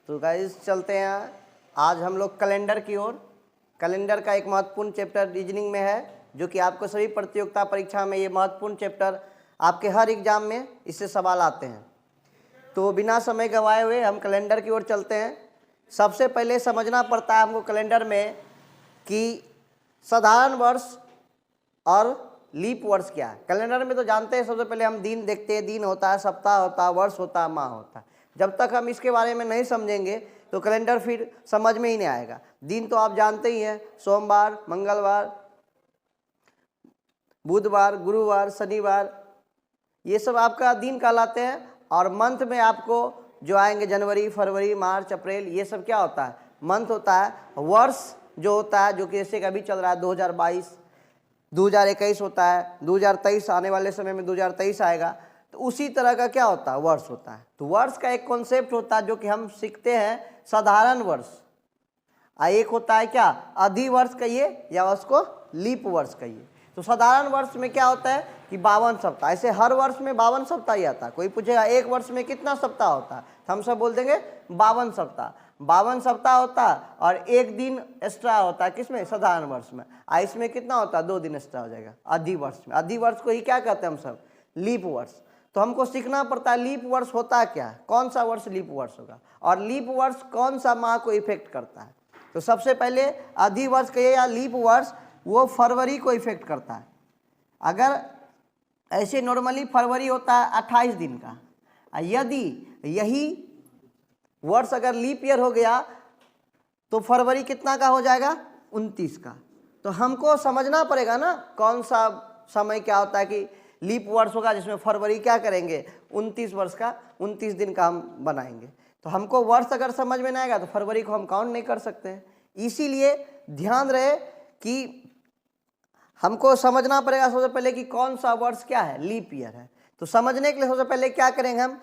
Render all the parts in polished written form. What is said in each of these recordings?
तो गाइस चलते हैं आज हम लोग कैलेंडर की ओर। कैलेंडर का एक महत्वपूर्ण चैप्टर रीजनिंग में है, जो कि आपको सभी प्रतियोगिता परीक्षा में ये महत्वपूर्ण चैप्टर आपके हर एग्जाम में इससे सवाल आते हैं। तो बिना समय गंवाए हुए हम कैलेंडर की ओर चलते हैं। सबसे पहले समझना पड़ता है हमको कैलेंडर में कि साधारण वर्ष और लीप वर्ष क्या है। कैलेंडर में तो जानते हैं, सबसे पहले हम दिन देखते हैं, दिन होता है, सप्ताह होता है, वर्ष होता है, माह होता है। जब तक हम इसके बारे में नहीं समझेंगे तो कैलेंडर फिर समझ में ही नहीं आएगा। दिन तो आप जानते ही हैं, सोमवार, मंगलवार, बुधवार, गुरुवार, शनिवार, ये सब आपका दिन कहलाते हैं। और मंथ में आपको जो आएंगे जनवरी, फरवरी, मार्च, अप्रैल, ये सब क्या होता है, मंथ होता है। वर्ष जो होता है, जो कि जैसे अभी चल रहा है 2022, 2021 होता है, 2023 आने वाले समय में 2023 आएगा, तो उसी तरह का क्या होता है, वर्ष होता है। तो वर्ष का एक कॉन्सेप्ट होता है जो कि हम सीखते हैं, साधारण वर्ष। एक होता है क्या, अधिवर्ष कहिए या उसको लीप वर्ष कहिए। तो साधारण वर्ष में क्या होता है कि 52 सप्ताह, ऐसे हर वर्ष में 52 सप्ताह ही आता है। कोई पूछेगा एक वर्ष में कितना सप्ताह होता है, तो हम सब बोल देंगे 52 सप्ताह। 52 सप्ताह होता है और एक दिन एक्स्ट्रा होता है किसमें, साधारण वर्ष में। इसमें कितना होता है, 2 दिन एक्स्ट्रा हो जाएगा अधिवर्ष में। अधिवर्ष को ही क्या कहते हैं हम सब, लीप वर्ष। तो हमको सीखना पड़ता है लीप वर्ष होता है क्या, कौन सा वर्ष लीप वर्ष होगा, और लीप वर्ष कौन सा माह को इफेक्ट करता है। तो सबसे पहले अधिवर्ष कहिए या लीप वर्ष, वो फरवरी को इफेक्ट करता है। अगर ऐसे नॉर्मली फरवरी होता है 28 दिन का, यदि यही वर्ष अगर लीप ईयर हो गया तो फरवरी कितना का हो जाएगा, 29 का। तो हमको समझना पड़ेगा ना कौन सा समय क्या होता है कि लीप वर्ष होगा जिसमें फरवरी क्या करेंगे, 29 वर्ष का 29 दिन का हम बनाएंगे। तो हमको वर्ष अगर समझ में नहीं आएगा तो फरवरी को हम काउंट नहीं कर सकते हैं। इसीलिए ध्यान रहे कि हमको समझना पड़ेगा सबसे पहले कि कौन सा वर्ष क्या है, लीप ईयर है। तो समझने के लिए सबसे पहले क्या करेंगे हम,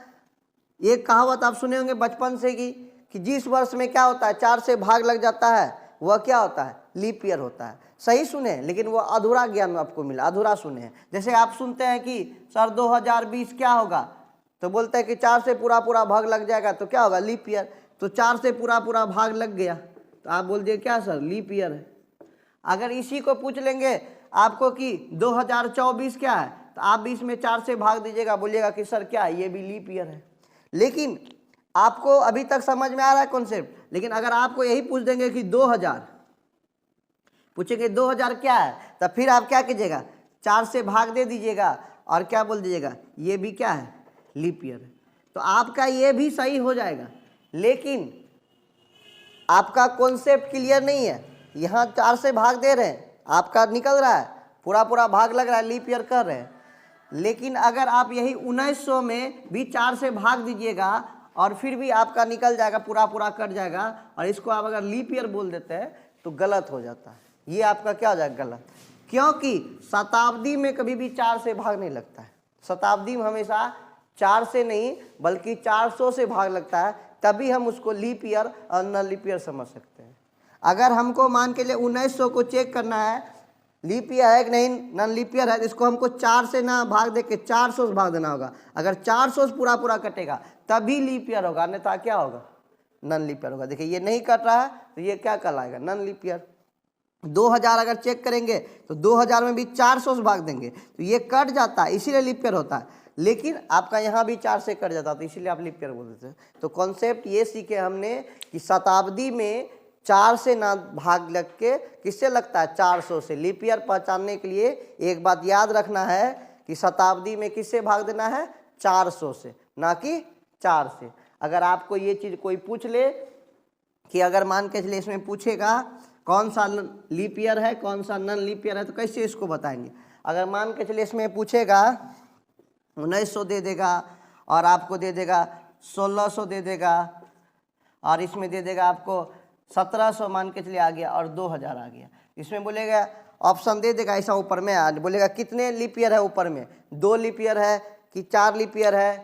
एक कहावत आप सुने होंगे बचपन से कि जिस वर्ष में क्या होता है 4 से भाग लग जाता है वह क्या होता है, लीप ईयर होता है। सही सुने, लेकिन वो अधूरा ज्ञान आपको मिला, अधूरा सुने हैं। जैसे आप सुनते हैं कि सर 2020 क्या होगा, तो बोलते हैं कि 4 से पूरा भाग लग जाएगा तो क्या होगा, लीप ईयर। तो 4 से पूरा भाग लग गया तो आप बोल दिए क्या सर, लीप ईयर है। अगर इसी को पूछ लेंगे आपको कि 2024 क्या है, तो आप भी इसमें 4 से भाग दीजिएगा, बोलिएगा कि सर क्या है, ये भी लीप ईयर है। लेकिन आपको अभी तक समझ में आ रहा है कॉन्सेप्ट। लेकिन अगर आपको यही पूछ देंगे कि 2000 पूछेंगे 2000 क्या है, तब फिर आप क्या कीजिएगा, 4 से भाग दे दीजिएगा और क्या बोल दीजिएगा, ये भी क्या है, लीप ईयर है। तो आपका ये भी सही हो जाएगा। लेकिन आपका कॉन्सेप्ट क्लियर नहीं है। यहाँ 4 से भाग दे रहे हैं, आपका निकल रहा है, पूरा भाग लग रहा है, लीप ईयर कर रहे हैं। लेकिन अगर आप यही 1900 में भी 4 से भाग दीजिएगा और फिर भी आपका निकल जाएगा, पूरा कट जाएगा, और इसको आप अगर लीप ईयर बोल देते हैं तो गलत हो जाता है। ये आपका क्या हो जाएगा, गलत। क्योंकि शताब्दी में कभी भी 4 से भाग नहीं लगता है। शताब्दी में हमेशा 4 से नहीं बल्कि 400 से भाग लगता है, तभी हम उसको लीप ईयर और नॉन लीप ईयर समझ सकते हैं। अगर हमको मान के लिए 1900 को चेक करना है लीप ईयर है कि नहीं, नॉन लीप ईयर है, तो इसको हमको 4 से ना भाग दे के 400 से भाग देना होगा। अगर 400 से पूरा कटेगा तभी लीप ईयर होगा, अन्यथा क्या होगा, नॉन लीप ईयर होगा। देखिए ये नहीं कट रहा है तो ये क्या कहलाएगा, नॉन लीप ईयर। 2000 अगर चेक करेंगे तो 2000 में भी 400 से भाग देंगे तो ये कट जाता है, इसीलिए लीप ईयर होता है। लेकिन आपका यहाँ भी 4 से कट जाता है, तो इसीलिए आप लीप ईयर बोल देते हैं। तो कॉन्सेप्ट ये सीखे हमने कि शताब्दी में 4 से ना भाग लग के किससे लगता है, 400 से। लीप ईयर पहचानने के लिए एक बात याद रखना है कि शताब्दी में किससे भाग देना है, 400 से, ना कि 4 से। अगर आपको ये चीज़ कोई पूछ ले कि अगर मान के चलिए इसमें पूछेगा कौन सा लीप ईयर है कौन सा नॉन लीप ईयर है, तो कैसे इसको बताएंगे। अगर मान के चलिए इसमें पूछेगा 1900 दे देगा और आपको दे देगा 1600 दे देगा और इसमें दे देगा आपको 1700 मान के चलिए आ गया और 2000 आ गया। इसमें बोलेगा ऑप्शन दे देगा ऐसा ऊपर में, आज बोलेगा कितने लीप ईयर है ऊपर में, 2 लीप ईयर है कि 4 लीप ईयर है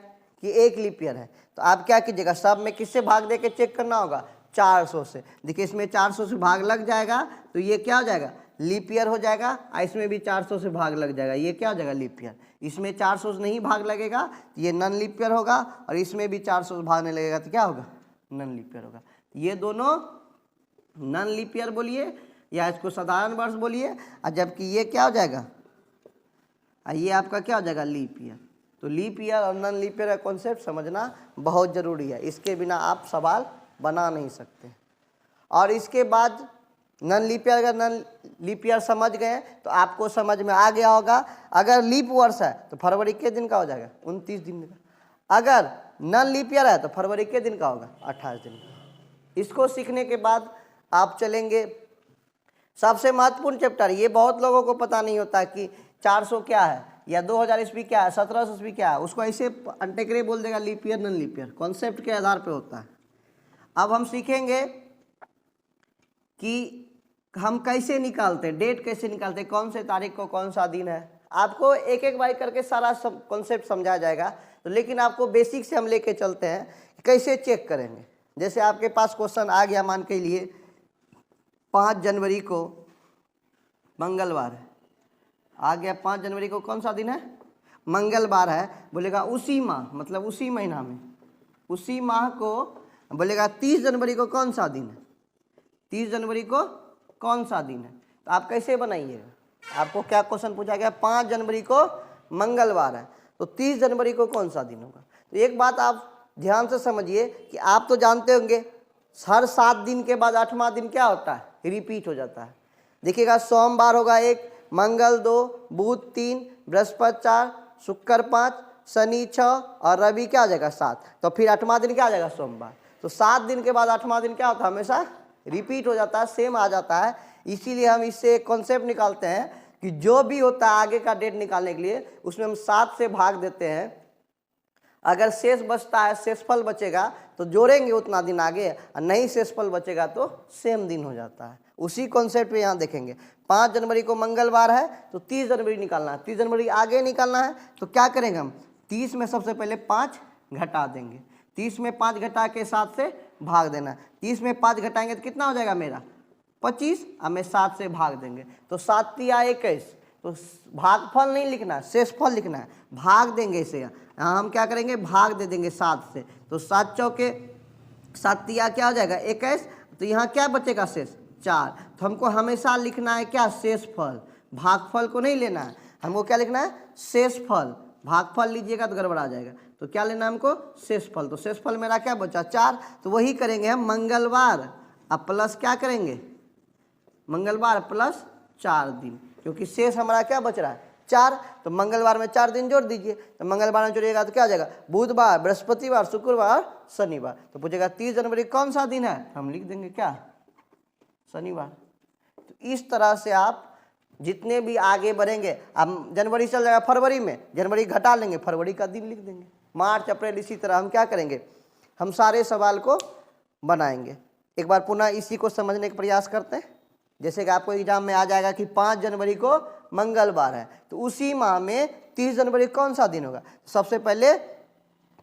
कि 1 लीप ईयर है। तो आप क्या कीजिएगा, सब में किससे भाग दे के चेक करना होगा, 400 से। देखिए इसमें 400 से भाग लग जाएगा तो ये क्या हो जाएगा, लीप ईयर हो जाएगा। इसमें भी 400 से भाग लग जाएगा, ये क्या हो जाएगा, लीप ईयर। इसमें 400 से नहीं भाग लगेगा तो ये नॉन लीप ईयर होगा, और इसमें भी 400 से भाग नहीं लगेगा तो क्या होगा, नॉन लीप ईयर होगा। ये दोनों नॉन लीप ईयर बोलिए या इसको साधारण वर्ष बोलिए, और जबकि ये क्या हो जाएगा, ये आपका क्या हो जाएगा, लीप ईयर। तो लीप ईयर और नॉन लीप ईयर का कॉन्सेप्ट समझना बहुत ज़रूरी है, इसके बिना आप सवाल बना नहीं सकते। और इसके बाद नॉन लीप ईयर, अगर नॉन लीप ईयर समझ गए तो आपको समझ में आ गया होगा, अगर लीप वर्ष है तो फरवरी के दिन का हो जाएगा 29 दिन का, अगर नॉन लीप ईयर है तो फरवरी के दिन का होगा 28 दिन का। इसको सीखने के बाद आप चलेंगे सबसे महत्वपूर्ण चैप्टर। ये बहुत लोगों को पता नहीं होता कि 400 क्या है या 2000 ईस्वी क्या है, 1700 ईस्वी क्या है, उसको ऐसे अंटेकरे बोल देगा leap year non leap year, concept के आधार पे होता है। अब हम सीखेंगे कि हम कैसे निकालते हैं, डेट कैसे निकालते हैं, कौन से तारीख को कौन सा दिन है। आपको एक एक बार करके सारा कॉन्सेप्ट समझाया जाएगा, तो लेकिन आपको बेसिक से हम लेके चलते हैं कैसे चेक करेंगे। जैसे आपके पास क्वेश्चन आ गया, मान के लिए 5 जनवरी को मंगलवार है, आ गया 5 जनवरी को कौन सा दिन है, मंगलवार है। बोलेगा उसी माह, मतलब उसी महीना में, उसी माह को बोलेगा 30 जनवरी को कौन सा दिन है, 30 जनवरी को कौन सा दिन है। तो आप कैसे बनाइएगा, आपको क्या क्वेश्चन पूछा गया, 5 जनवरी को मंगलवार है तो 30 जनवरी को कौन सा दिन होगा। तो एक बात आप ध्यान से समझिए कि आप तो जानते होंगे हर 7 दिन के बाद 8वां दिन क्या होता है, रिपीट हो जाता है। देखिएगा सोमवार होगा 1, मंगल 2, बुध 3, बृहस्पति 4, शुक्र 5, शनि 6 और रवि क्या आ जाएगा 7। तो फिर 8वां दिन क्या आ जाएगा, सोमवार। तो 7 दिन के बाद 8वां दिन क्या होता है, हमेशा रिपीट हो जाता है, सेम आ जाता है। इसीलिए हम इससे एक कॉन्सेप्ट निकालते हैं कि जो भी होता है आगे का डेट निकालने के लिए उसमें हम 7 से भाग देते हैं। अगर शेष बचता है, शेषफल बचेगा तो जोड़ेंगे उतना दिन आगे, और नहीं शेषफल बचेगा तो सेम दिन हो जाता है। उसी कॉन्सेप्ट पे यहाँ देखेंगे 5 जनवरी को मंगलवार है तो 30 जनवरी निकालना है, 30 जनवरी आगे निकालना है। तो क्या करेंगे हम, 30 में सबसे पहले 5 घटा देंगे, 30 में 5 घटा के 7 से भाग देना, 30 में 5 घटाएंगे तो कितना हो जाएगा मेरा 25, और मैं 7 से भाग देंगे तो 7 तिया 21। तो भागफल नहीं लिखना है, शेषफल लिखना है, भाग देंगे इसे। यहाँ हम क्या करेंगे, भाग दे देंगे 7 से, तो 7 चौके 7 तिया क्या हो जाएगा 21। तो यहाँ क्या बचेगा शेष 4। तो हमको हमेशा लिखना है क्या, शेषफल, भागफल को नहीं लेना है, हमको क्या लिखना है, शेषफल। भागफल लीजिएगा तो गड़बड़ा जाएगा, तो क्या लेना है हमको, शेषफल। तो शेषफल मेरा क्या बचा 4। तो वही करेंगे हम मंगलवार, अब प्लस क्या करेंगे, मंगलवार प्लस 4 दिन, क्योंकि शेष हमारा क्या बच रहा है 4। तो मंगलवार में 4 दिन जोड़ दीजिए, तो मंगलवार में जोड़िएगा तो क्या हो जाएगा, बुधवार, बृहस्पतिवार, शुक्रवार, शनिवार। तो पूछेगा 30 जनवरी कौन सा दिन है, हम लिख देंगे क्या, शनिवार। तो इस तरह से आप जितने भी आगे बढ़ेंगे, अब जनवरी चल जाएगा फरवरी में, जनवरी घटा लेंगे, फरवरी का दिन लिख देंगे, मार्च अप्रैल, इसी तरह हम क्या करेंगे, हम सारे सवाल को बनाएंगे। एक बार पुनः इसी को समझने का प्रयास करते हैं। जैसे कि आपको एग्जाम में आ जाएगा कि 5 जनवरी को मंगलवार है तो उसी माह में 30 जनवरी कौन सा दिन होगा। सबसे पहले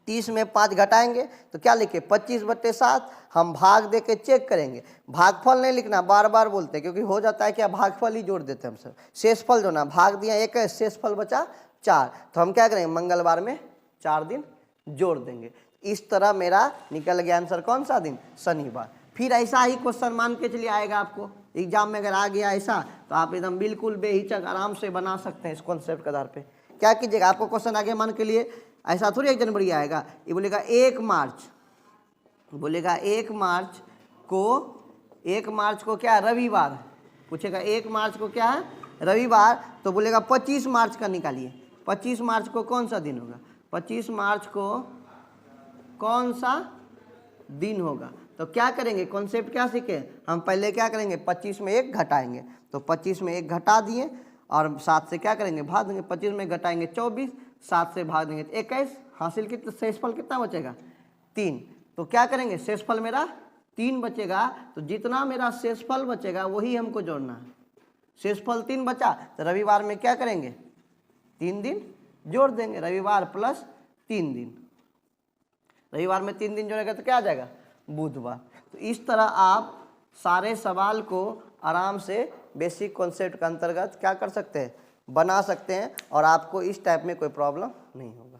30 में 5 घटाएंगे तो क्या लिखे 25/7, हम भाग दे के चेक करेंगे। भागफल नहीं लिखना, बार बार बोलते हैं, क्योंकि हो जाता है क्या, भागफल ही जोड़ देते हैं हम सब। शेषफल जो ना, भाग दिया 1 है, शेषफल बचा 4, तो हम क्या करेंगे, मंगलवार में 4 दिन जोड़ देंगे। इस तरह मेरा निकल गया आंसर कौन सा दिन, शनिवार। फिर ऐसा ही क्वेश्चन मान के चलिए आएगा आपको एग्जाम में, अगर आ गया ऐसा तो आप एकदम बिल्कुल बेहिचक आराम से बना सकते हैं इस कॉन्सेप्ट के आधार पे। क्या कीजिएगा, आपको क्वेश्चन आगे मान के लिए ऐसा थोड़ी 1 जनवरी आएगा, ये बोलेगा 1 मार्च, बोलेगा 1 मार्च को क्या है, रविवार। पूछेगा 1 मार्च को क्या है, रविवार। तो बोलेगा 25 मार्च का निकालिए, 25 मार्च को कौन सा दिन होगा, 25 मार्च को कौन सा दिन होगा। तो क्या करेंगे, कॉन्सेप्ट क्या सीखे हम, पहले क्या करेंगे 25 में 1 घटाएंगे, तो 25 में 1 घटा दिए और 7 से क्या करेंगे, भाग देंगे। 25 में घटाएंगे 24, 7 से भाग देंगे 21, हासिल कितना, शेषफल कितना बचेगा 3। तो क्या करेंगे, शेषफल मेरा 3 बचेगा, तो जितना मेरा शेषफल बचेगा वही हमको जोड़ना है। शेषफल 3 बचा तो रविवार में क्या करेंगे, 3 दिन जोड़ देंगे, रविवार प्लस 3 दिन। रविवार में 3 दिन जोड़ेगा तो क्या आ जाएगा, बुधवार। तो इस तरह आप सारे सवाल को आराम से बेसिक कॉन्सेप्ट के अंतर्गत क्या कर सकते हैं, बना सकते हैं, और आपको इस टाइप में कोई प्रॉब्लम नहीं होगा।